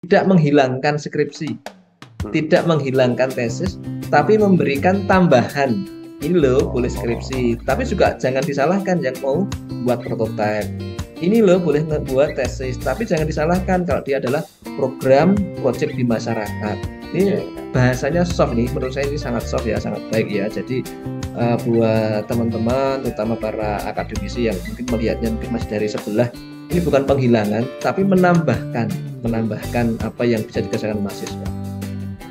tidak menghilangkan skripsi, tidak menghilangkan tesis, tapi memberikan tambahan. Ini loh boleh skripsi, tapi juga jangan disalahkan yang mau buat prototipe. Ini loh boleh buat tesis, tapi jangan disalahkan kalau dia adalah program project di masyarakat. Ini bahasanya soft nih, menurut saya ini sangat soft ya, sangat baik ya. Jadi buat teman-teman, terutama para akademisi yang mungkin melihatnya mungkin masih dari sebelah, ini bukan penghilangan, tapi menambahkan apa yang bisa dikerjakan mahasiswa.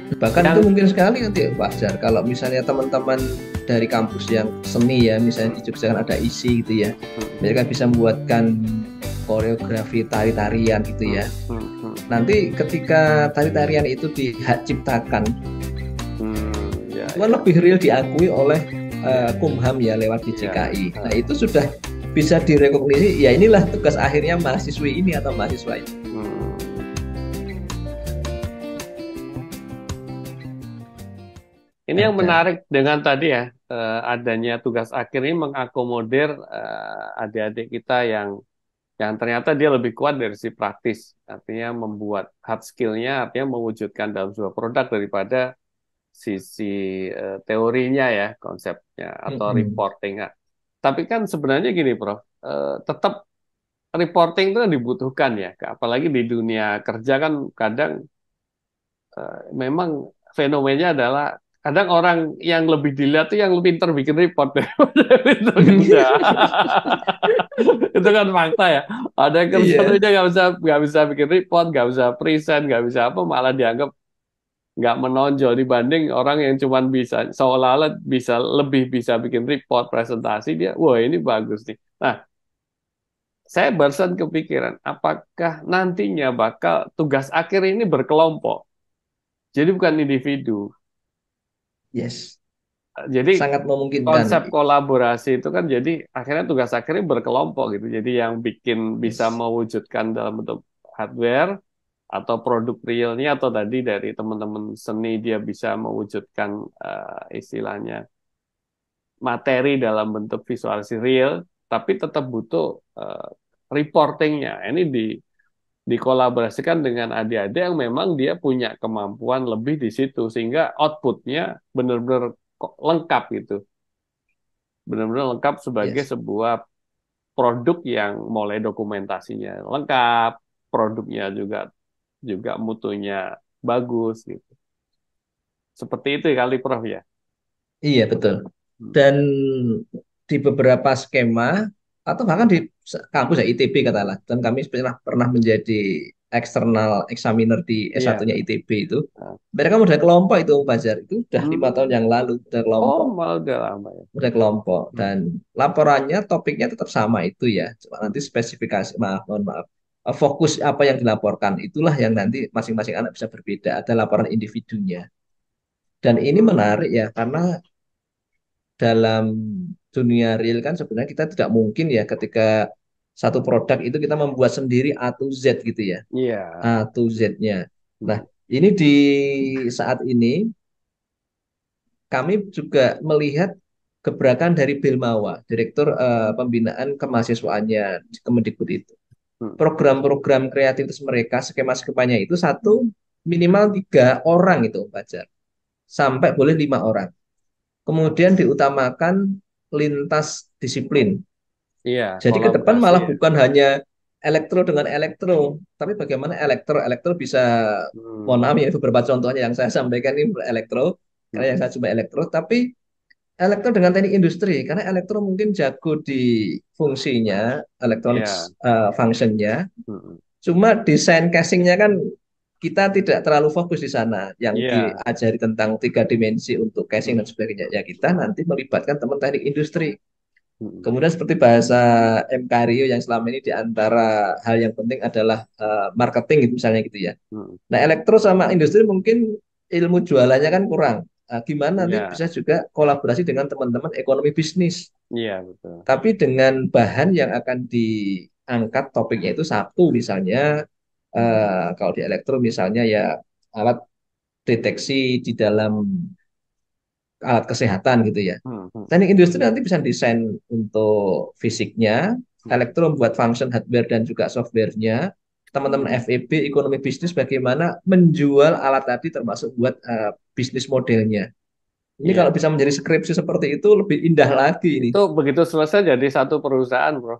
Bahkan itu mungkin sekali nanti wajar kalau misalnya teman-teman dari kampus yang seni ya, misalnya di Jogja kan ada ISI gitu ya, mereka bisa membuatkan koreografi tari-tarian gitu ya. Nanti ketika tari-tarian itu diciptakan, itu kan lebih real diakui oleh Kumham ya lewat DJKI. Nah itu sudah bisa direkognisi, ya inilah tugas akhirnya mahasiswi ini atau mahasiswa ini. Ini yang menarik dengan tadi ya, adanya tugas akhir ini mengakomodir adik-adik kita yang ternyata dia lebih kuat dari si praktis, artinya membuat hard skill-nya, artinya mewujudkan dalam sebuah produk daripada sisi teorinya ya, konsepnya atau reporting. Tapi kan sebenarnya gini, Prof, tetap reporting itu kan dibutuhkan ya, apalagi di dunia kerja kan kadang memang fenomenanya adalah kadang orang yang lebih dilihat tuh yang lebih pintar bikin report daripada yang pintar kerja. Itu kan fakta ya. Ada yang kerja tuh Iya. dia nggak bisa bikin report, nggak bisa present, nggak bisa apa, malah dianggap nggak menonjol dibanding orang yang cuma bisa seolah-olah lebih bisa bikin report, presentasi dia, wah ini bagus nih. Nah, saya barusan kepikiran, apakah nantinya bakal tugas akhir ini berkelompok? Jadi bukan individu. Yes, Jadi sangat memungkinkan. konsep kolaborasi itu kan jadi akhirnya tugas akhirnya berkelompok gitu. Jadi yang bikin bisa Yes. mewujudkan dalam bentuk hardware atau produk realnya atau tadi dari teman-teman seni dia bisa mewujudkan istilahnya materi dalam bentuk visualisasi real, tapi tetap butuh reportingnya. Ini dikolaborasikan dengan adik-adik yang memang dia punya kemampuan lebih di situ sehingga outputnya benar-benar lengkap gitu, benar-benar lengkap sebagai Yes. sebuah produk yang mulai dokumentasinya lengkap, produknya juga juga mutunya bagus gitu. Seperti itu kali Prof ya. Iya, betul. Hmm. Dan di beberapa skema atau bahkan di kampus ya ITB katakanlah, dan kami pernah menjadi eksternal examiner di Iya. S1-nya ITB itu. Nah. Mereka udah kelompok itu Fajar, itu udah 5 tahun Hmm. yang lalu udah Oh, kelompok, malah udah lama ya. dan Hmm. laporannya topiknya tetap sama itu ya. Cuma nanti spesifikasi, mohon maaf, fokus apa yang dilaporkan itulah yang nanti masing-masing anak bisa berbeda. Ada laporan individunya. Dan ini Hmm. menarik ya karena dalam dunia real kan sebenarnya kita tidak mungkin ya ketika satu produk itu kita membuat sendiri A to Z gitu ya. Iya. A to Z-nya. Nah, Hmm. ini di saat ini kami juga melihat gebrakan dari Bilmawa, Direktur Pembinaan Kemahasiswaannya di Kemendikbud itu. Hmm. Program-program kreativitas mereka, skema-skemanya itu satu minimal 3 orang itu Fajar, sampai boleh 5 orang. Kemudian diutamakan lintas disiplin. Iya, Jadi ke depan kolaborasi malah ya. bukan hanya elektro dengan elektro, tapi bagaimana elektro bisa, mohon Hmm. maaf ya beberapa contohnya yang saya sampaikan ini elektro, karena yang Hmm. saya coba elektro, tapi elektro dengan teknik industri, karena elektro mungkin jago di fungsinya, electronics Iya. functionnya, Hmm. cuma desain casingnya kan kita tidak terlalu fokus di sana. Yang Iya. diajari tentang 3 dimensi untuk casing Hmm. dan sebagainya, ya kita nanti melibatkan teman teknik industri. Hmm. Kemudian seperti bahasa Mkario yang selama ini di antara hal yang penting adalah marketing gitu misalnya gitu ya. Hmm. Nah, elektro sama industri mungkin ilmu jualannya kan kurang. Gimana nanti Iya. bisa juga kolaborasi dengan teman-teman ekonomi bisnis. Iya, betul. Tapi dengan bahan yang akan diangkat topiknya itu satu misalnya kalau di elektro misalnya ya alat deteksi di dalam alat kesehatan gitu ya. Hmm. Hmm. Teknik industri nanti bisa desain untuk fisiknya, Hmm. elektro membuat function hardware dan juga softwarenya, teman-teman FEB ekonomi bisnis bagaimana menjual alat tadi termasuk buat bisnis modelnya. Ini kalau Iya. bisa menjadi skripsi seperti itu lebih indah lagi ini. Itu begitu selesai jadi satu perusahaan, bro.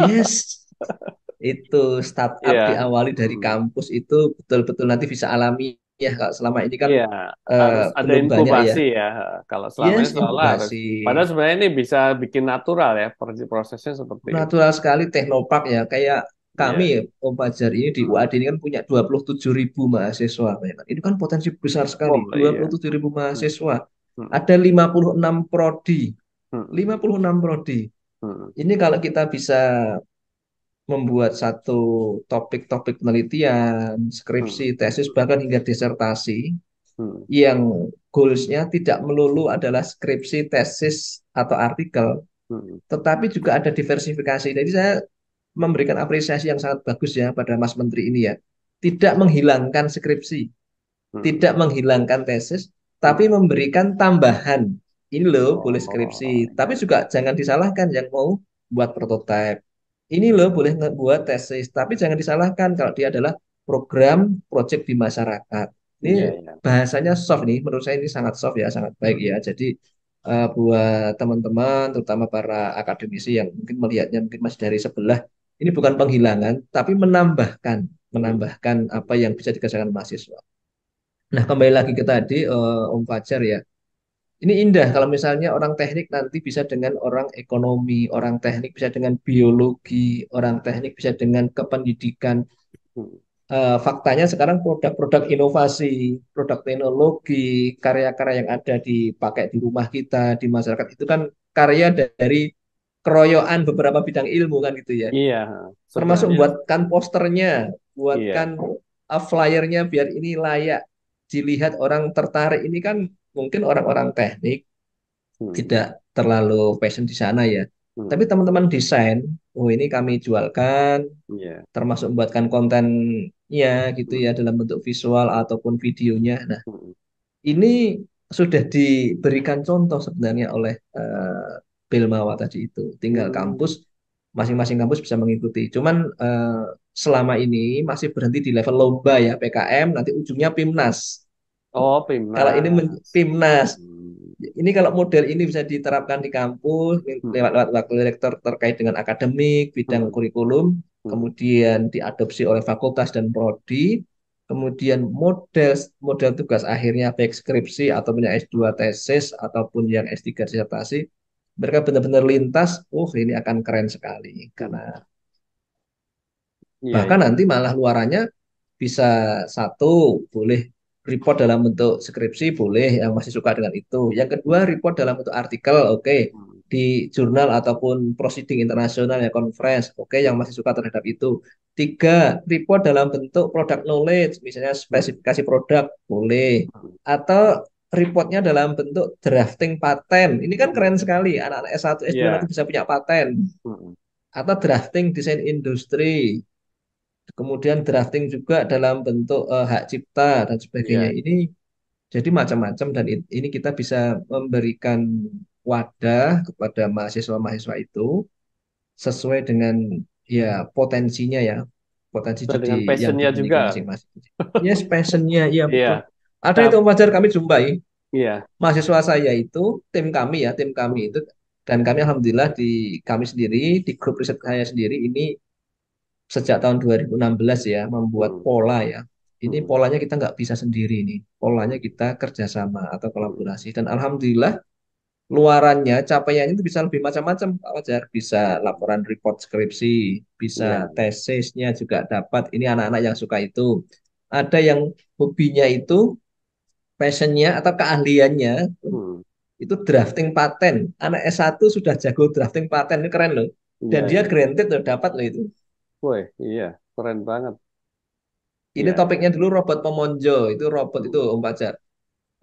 Yes, itu startup Iya. diawali dari Hmm. kampus itu betul-betul nanti bisa alami ya. Kalau selama ini kan Iya, harus ada belum banyak ya. inkubasi ya. Kalau selama ini Yes, seolah harus. inkubasi. Padahal sebenarnya ini bisa bikin natural ya, prosesnya seperti itu. Natural sekali Teknopark ya. Kayak kami Iya. ya, Om Fajar ini di Hmm. UAD ini kan punya 27.000 mahasiswa. Bayangkan. Itu kan potensi besar sekali. Oh dua iya. puluh tujuh ribu Hmm. mahasiswa. Hmm. Ada 56 prodi. Hmm. 56 prodi. Hmm. Ini kalau kita bisa membuat satu topik-topik penelitian, skripsi, Hmm. tesis, bahkan hingga disertasi Hmm. yang goalsnya tidak melulu adalah skripsi, tesis, atau artikel, Hmm. tetapi juga ada diversifikasi. Jadi saya memberikan apresiasi yang sangat bagus ya pada Mas Menteri ini ya. Tidak menghilangkan skripsi, Hmm. tidak menghilangkan tesis, tapi Hmm. memberikan tambahan. Ini loh boleh Oh skripsi, tapi iya. juga jangan disalahkan yang mau buat prototipe. Ini loh boleh buat tesis, tapi jangan disalahkan kalau dia adalah program project di masyarakat. Iya Ini iya. bahasanya soft nih, menurut saya ini sangat soft ya, sangat baik ya. Jadi buat teman-teman, terutama para akademisi yang mungkin melihatnya mungkin masih dari sebelah, ini bukan penghilangan, tapi menambahkan, Hmm. menambahkan apa yang bisa dikerjakan mahasiswa. Nah, kembali lagi ke tadi, Om Fajar ya. Ini indah kalau misalnya orang teknik nanti bisa dengan orang ekonomi, orang teknik bisa dengan biologi, orang teknik bisa dengan kependidikan. Hmm. Faktanya sekarang produk-produk inovasi, produk teknologi, karya-karya yang ada dipakai di rumah kita, di masyarakat itu kan karya dari keroyokan beberapa bidang ilmu kan gitu ya. Iya, Termasuk sebenarnya buatkan posternya, buatkan iya. flyernya biar ini layak dilihat orang tertarik. Ini kan mungkin orang-orang teknik Hmm. tidak terlalu passion di sana ya. Tapi Hmm. teman-teman desain, oh ini kami jualkan, Iya. termasuk membuatkan kontennya gitu ya Hmm. dalam bentuk visual ataupun videonya. Nah, Hmm. ini sudah diberikan contoh sebenarnya oleh Belmawa tadi itu. Tinggal Hmm. kampus, masing-masing kampus bisa mengikuti. Cuman selama ini masih berhenti di level lomba ya, PKM, nanti ujungnya PIMNAS. Oh, Kalau ini Pimnas. PIMNAS, Hmm. ini kalau model ini bisa diterapkan di kampus lewat Hmm. lewat wakil rektor terkait dengan akademik, bidang Hmm. kurikulum, Hmm. kemudian diadopsi oleh fakultas dan prodi, kemudian model model tugas akhirnya baik skripsi atau punya S2 Hmm. tesis ataupun yang S3 disertasi, mereka benar-benar lintas, ini akan keren sekali Hmm. karena Iya, bahkan iya. nanti malah luarannya bisa satu, boleh report dalam bentuk skripsi, boleh yang masih suka dengan itu. Yang kedua, Hmm. report dalam bentuk artikel, oke. Hmm. Di jurnal ataupun proceeding internasional ya, conference, oke, yang Hmm. masih suka terhadap itu. Tiga, report dalam bentuk product knowledge, misalnya Hmm. spesifikasi produk, boleh. Hmm. Atau reportnya dalam bentuk drafting paten. Ini kan keren Hmm. sekali, anak-anak S1, S2 nanti Iya. bisa punya paten. Hmm. Atau drafting desain industri. Kemudian drafting juga dalam bentuk hak cipta dan sebagainya. Iya. Ini jadi macam-macam dan ini kita bisa memberikan wadah kepada mahasiswa-mahasiswa itu sesuai dengan ya potensinya ya, potensi Sesuai studi dengan yang passionnya dimiliki juga. masing-masing. Yes, passionnya, iya betul. Iya. Ada itu Tap, wajar kami jumpai iya. mahasiswa saya itu, tim kami Hmm. itu, dan kami alhamdulillah di kami sendiri di grup riset saya sendiri ini sejak tahun 2016 ya membuat Hmm. pola ya. Ini Hmm. polanya kita nggak bisa sendiri nih. Polanya Hmm. kita kerjasama atau Hmm. kolaborasi. Dan alhamdulillah luarannya capaiannya itu bisa lebih macam-macam Pak Wajar. Bisa Hmm. laporan report skripsi, bisa Iya. tesisnya juga dapat. Ini anak-anak yang suka itu. Ada yang hobinya itu, passionnya atau keahliannya Hmm. itu drafting paten. Anak S1 sudah jago drafting paten, ini keren loh. Dan Iya, dia iya. granted loh, dapat loh itu. Woi, iya. Keren banget. Ini Iya, iya. topiknya dulu robot pemonjo. Itu robot itu Hmm. Om Pajar.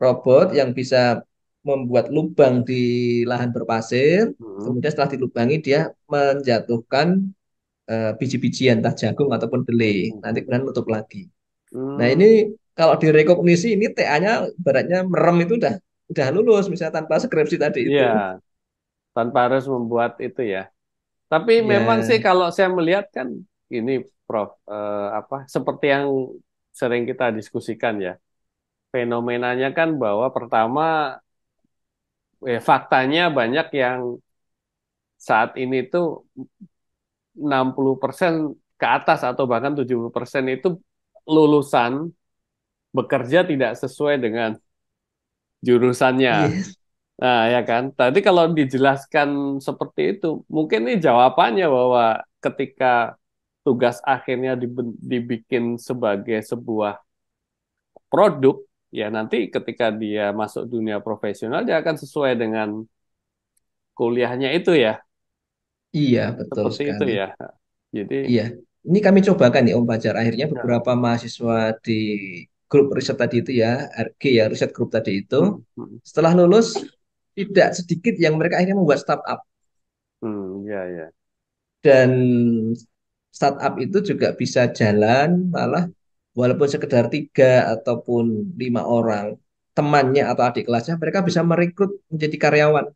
Robot yang bisa membuat lubang di lahan berpasir. Hmm. Kemudian setelah dilubangi dia menjatuhkan biji-bijian, entah jagung ataupun delay. Nanti Hmm. kemudian nutup lagi. Nah ini Hmm. kalau direkognisi ini TA-nya baratnya merem itu udah lulus misalnya tanpa skripsi tadi itu. Iya. Tanpa harus membuat itu ya. Tapi memang sih Ya, kalau saya melihat kan ini Prof. Apa seperti yang sering kita diskusikan ya. Fenomenanya kan bahwa pertama faktanya banyak yang saat ini tuh 60% ke atas atau bahkan 70% itu lulusan bekerja tidak sesuai dengan jurusannya. Iya, Nah, ya kan? Tadi kalau dijelaskan seperti itu, mungkin ini jawabannya bahwa ketika tugas akhirnya dibikin sebagai sebuah produk, ya nanti ketika dia masuk dunia profesional, dia akan sesuai dengan kuliahnya itu ya. iya betul Seperti itu sekali. ya. Jadi, Iya, ini kami cobakan nih Om Fajar. Akhirnya ya, beberapa mahasiswa di grup riset tadi itu ya, RG ya, riset grup tadi itu, setelah lulus tidak sedikit yang mereka akhirnya membuat startup. ya, ya. Dan startup itu juga bisa jalan malah Hmm, walaupun sekedar 3 ataupun 5 orang temannya atau adik kelasnya, mereka bisa merekrut menjadi karyawan.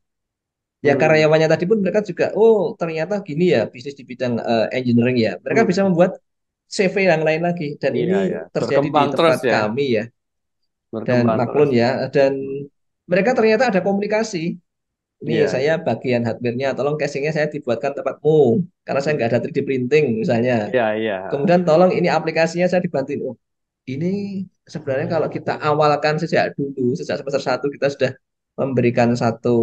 Ya hmm, karyawannya tadi pun mereka juga, oh ternyata gini ya bisnis di bidang engineering ya. Mereka bisa hmm. membuat CV yang lain lagi. Dan Iya, ini ya. terjadi di Berkembang terus tempat ya. kami ya. Dan Berkembang terus. maklun ya. Dan Hmm. mereka ternyata ada komunikasi. Ini Iya, saya iya. bagian hardware-nya, tolong casingnya saya dibuatkan tempatmu. Karena saya nggak Hmm. ada 3D printing misalnya. Iya, iya. Kemudian tolong ini aplikasinya saya dibantuin. Oh, ini sebenarnya kalau kita awalkan sejak dulu, sejak semester 1 kita sudah memberikan satu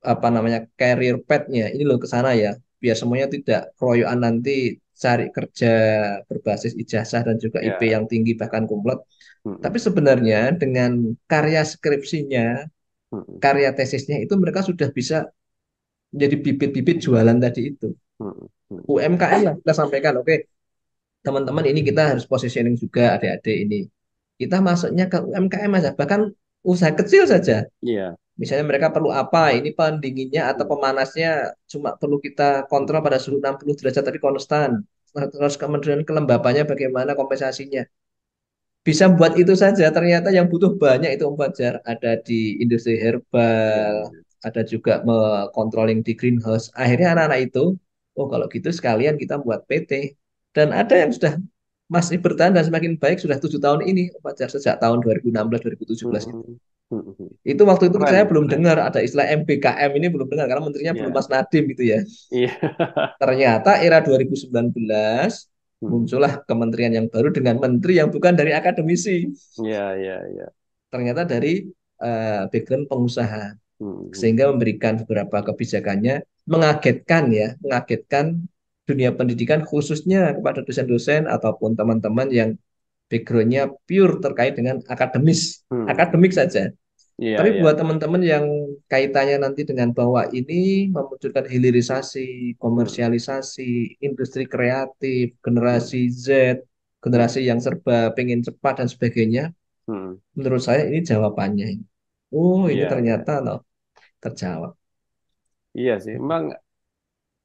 apa namanya career path-nya ini loh ke sana ya biar semuanya tidak keroyokan nanti cari kerja berbasis ijazah dan juga IP Iya. yang tinggi bahkan kumlot Hmm. tapi sebenarnya dengan karya skripsinya Hmm. karya tesisnya itu mereka sudah bisa menjadi bibit-bibit jualan tadi itu Hmm. Hmm. UMKM lah kita sampaikan oke teman-teman ini kita harus positioning juga adik-adik ini kita masuknya ke UMKM aja bahkan usaha kecil saja. Iya. Misalnya mereka perlu apa? Ini pendinginnya atau Hmm. pemanasnya cuma perlu kita kontrol Hmm. pada suhu 60 derajat tapi konstan. Terus kemudian kelembapannya bagaimana kompensasinya. Bisa buat itu saja. Ternyata yang butuh banyak itu Om Fajar. Ada di industri Iya, herbal, iya. ada juga controlling di greenhouse. Akhirnya anak-anak itu, oh kalau gitu sekalian kita buat PT. Dan ada yang sudah masih bertahan dan semakin baik sudah 7 tahun ini Om Fajar sejak tahun 2016 2017 itu. Hmm. Hmm. Hmm. Itu waktu itu Keren, saya belum keren. dengar ada istilah MBKM ini belum dengar karena menterinya belum Iya. Mas Nadiem gitu ya. Iya. Ternyata era 2019 Hmm. muncullah kementerian yang baru dengan menteri yang bukan dari akademisi. Iya, iya, iya. Ternyata dari background pengusaha. Hmm. Sehingga memberikan beberapa kebijakannya mengagetkan ya, mengagetkan dunia pendidikan khususnya kepada dosen-dosen ataupun teman-teman yang backgroundnya pure terkait dengan akademis, Hmm. akademik saja. Iya, Tapi iya. buat teman-teman yang kaitannya nanti dengan bahwa ini memunculkan hilirisasi, Hmm. komersialisasi, industri kreatif, Hmm. generasi Z, Hmm. generasi yang serba pengen cepat dan sebagainya, Hmm. menurut saya ini jawabannya. Oh, ini Iya, iya. ternyata loh, terjawab. Iya sih. Memang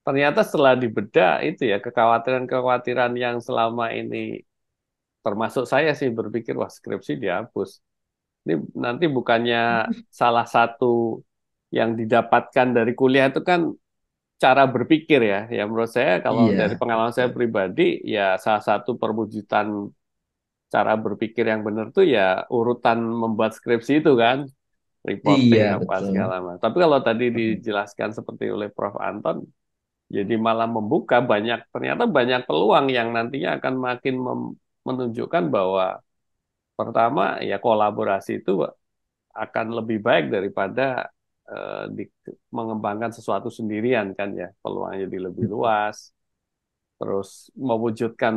ternyata setelah dibedah itu ya kekhawatiran-kekhawatiran yang selama ini termasuk saya sih berpikir wah skripsi dihapus. Ini nanti bukannya salah satu yang didapatkan dari kuliah itu kan cara berpikir ya. Ya menurut saya kalau dari Iya, pengalaman saya betul. pribadi ya salah satu perwujudan cara berpikir yang benar tuh ya urutan membuat skripsi itu kan, reporting Iya, apa betul. segala macam. Tapi kalau tadi dijelaskan seperti oleh Prof. Anton, jadi malah membuka ternyata banyak peluang yang nantinya akan makin menunjukkan bahwa pertama ya kolaborasi itu akan lebih baik daripada mengembangkan sesuatu sendirian kan ya, peluangnya jadi lebih luas. Terus mewujudkan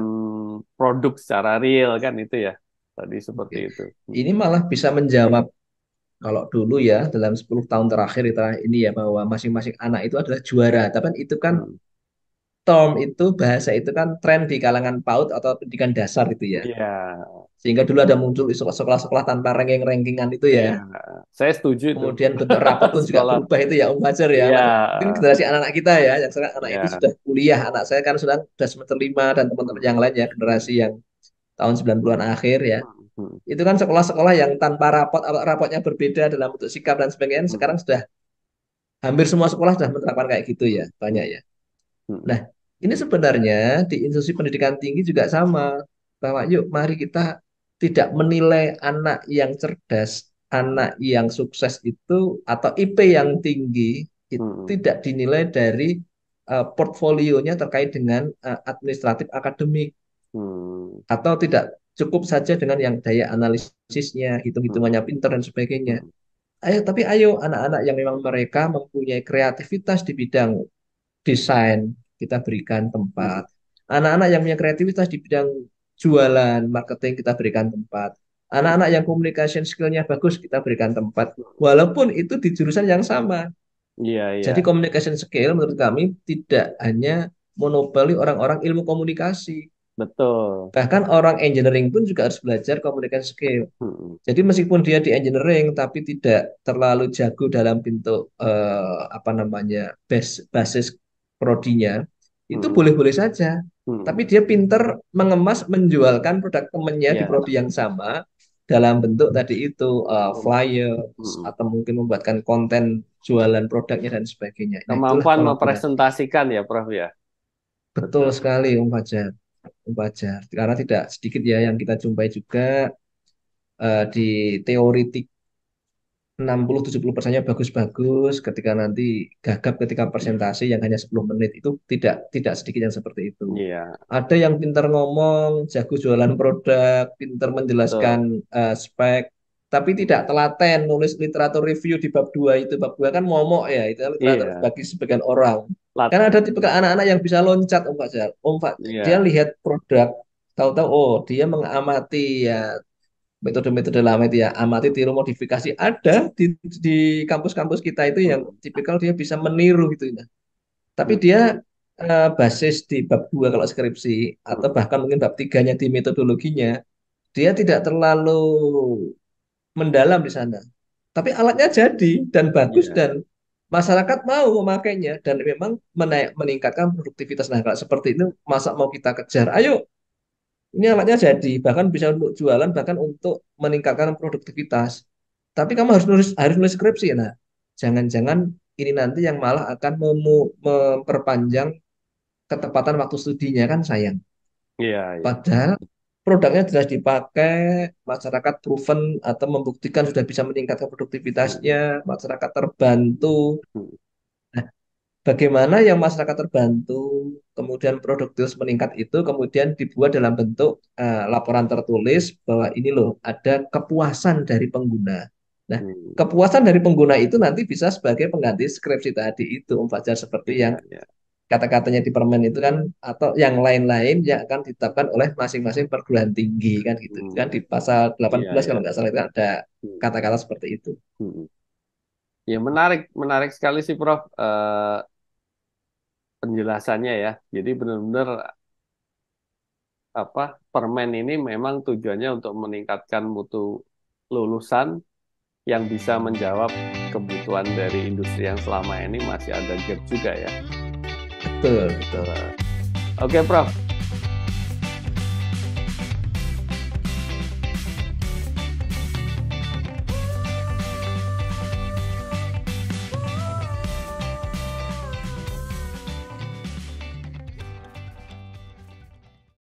produk secara real kan itu ya. Tadi seperti Oke. itu. Ini malah bisa menjawab kalau dulu ya dalam 10 tahun terakhir ini ya bahwa masing-masing anak itu adalah juara. Tapi kan itu kan Hmm. term itu bahasa itu kan tren di kalangan PAUD atau pendidikan dasar itu ya. Iya, Sehingga dulu ada muncul di sekolah-sekolah tanpa ranking-rankingan itu ya. iya. Saya setuju itu. Kemudian bentuk rapot pun juga Sekolah. berubah itu ya Om Fajar ya. Iya, Mungkin generasi anak-anak kita ya, yang sekarang anak ini iya. sudah kuliah. Anak saya kan sudah semester 5 dan teman-teman Hmm. yang lain ya, Hmm. generasi yang tahun 90-an akhir ya. Hmm. Itu kan sekolah-sekolah yang tanpa rapot atau rapotnya berbeda dalam bentuk sikap dan sebagainya. Hmm. Sekarang sudah hampir semua sekolah sudah menerapkan kayak gitu ya, Hmm. banyak Hmm. ya. Hmm. Nah, Ini sebenarnya di institusi pendidikan tinggi juga sama, bahwa yuk mari kita tidak menilai anak yang cerdas, anak yang sukses itu atau IP yang tinggi itu Hmm. tidak dinilai dari portfolionya terkait dengan administratif akademik, Hmm. atau tidak cukup saja dengan yang daya analisisnya, hitung-hitungannya Hmm. pintar dan sebagainya. Hmm. Ayo anak-anak yang memang mereka mempunyai kreativitas di bidang desain, kita berikan Hmm. tempat. Anak-anak yang punya kreativitas di bidang jualan, marketing, kita berikan tempat. Anak-anak yang communication skill-nya bagus, kita berikan tempat. Walaupun itu di jurusan yang sama. Iya, iya, Jadi communication skill menurut kami tidak hanya monopoli orang-orang ilmu komunikasi. betul. Bahkan orang engineering pun juga harus belajar communication skill. Hmm. Jadi meskipun dia di engineering tapi tidak terlalu jago dalam bentuk apa namanya basis prodinya, itu Hmm. boleh-boleh saja. Hmm. Tapi dia pinter mengemas, menjualkan produk temennya di Iya. prodi yang sama dalam bentuk tadi itu Hmm. flyer Hmm. atau mungkin membuatkan konten jualan produknya dan sebagainya. Nah, itulah Kemampuan kolaborasi. mempresentasikan ya, Prof ya. Betul Betul. sekali, Om Fajar. Om Fajar. Karena tidak sedikit ya yang kita jumpai juga di teoritik 60-70%-nya bagus-bagus, ketika nanti gagap ketika presentasi yang hanya 10 menit itu tidak sedikit yang seperti itu. Iya, Ada yang pintar ngomong, jago jualan produk, pintar menjelaskan betul. spek, tapi tidak telaten nulis literatur review di bab 2 itu. Bab 2 kan momok ya, itu literatur Iya. bagi sebagian orang. Lat. Kan ada tipe anak-anak yang bisa loncat, Om Fajar. Dia Iya. lihat produk, tahu-tahu oh dia mengamati ya metode-metode lama itu ya, amati, tiru, modifikasi, ada di kampus-kampus kita itu yang Hmm. tipikal dia bisa meniru gitu ya. Tapi Hmm. dia basis di bab 2 kalau skripsi, atau Hmm. bahkan mungkin bab tiganya di metodologinya, dia tidak terlalu mendalam di sana. Tapi alatnya jadi dan bagus, Iya. dan masyarakat mau memakainya dan memang meningkatkan produktivitas. Nah, kalau seperti itu masa mau kita kejar? Ayo, ini alatnya jadi, bahkan bisa untuk jualan, bahkan untuk meningkatkan produktivitas. Tapi kamu harus nulis skripsi ya. Nah, jangan-jangan ini nanti yang malah akan memperpanjang ketepatan waktu studinya, kan sayang. Iya, iya. Padahal produknya jelas dipakai, masyarakat proven atau membuktikan sudah bisa meningkatkan Hmm. produktivitasnya, masyarakat terbantu. Hmm. Nah, bagaimana yang masyarakat terbantu, kemudian produktivitas meningkat itu kemudian dibuat dalam bentuk laporan tertulis bahwa ini loh ada kepuasan dari pengguna. Nah, Hmm. kepuasan dari pengguna itu nanti bisa sebagai pengganti skripsi tadi itu, Om Fajar, seperti Iya, yang iya. kata-katanya di permen itu kan, atau yang lain-lain yang akan ditetapkan oleh masing-masing perguruan tinggi kan gitu. Itu kan Hmm. di pasal Iya, 18 iya. kalau nggak salah itu kan ada Hmm. kata-kata seperti itu. Hmm. Ya, menarik, menarik sekali sih, Prof. Penjelasannya ya. Jadi benar-benar apa permen ini memang tujuannya untuk meningkatkan mutu lulusan yang bisa menjawab kebutuhan dari industri yang selama ini masih ada gap juga ya. Betul, betul. Oke, Prof.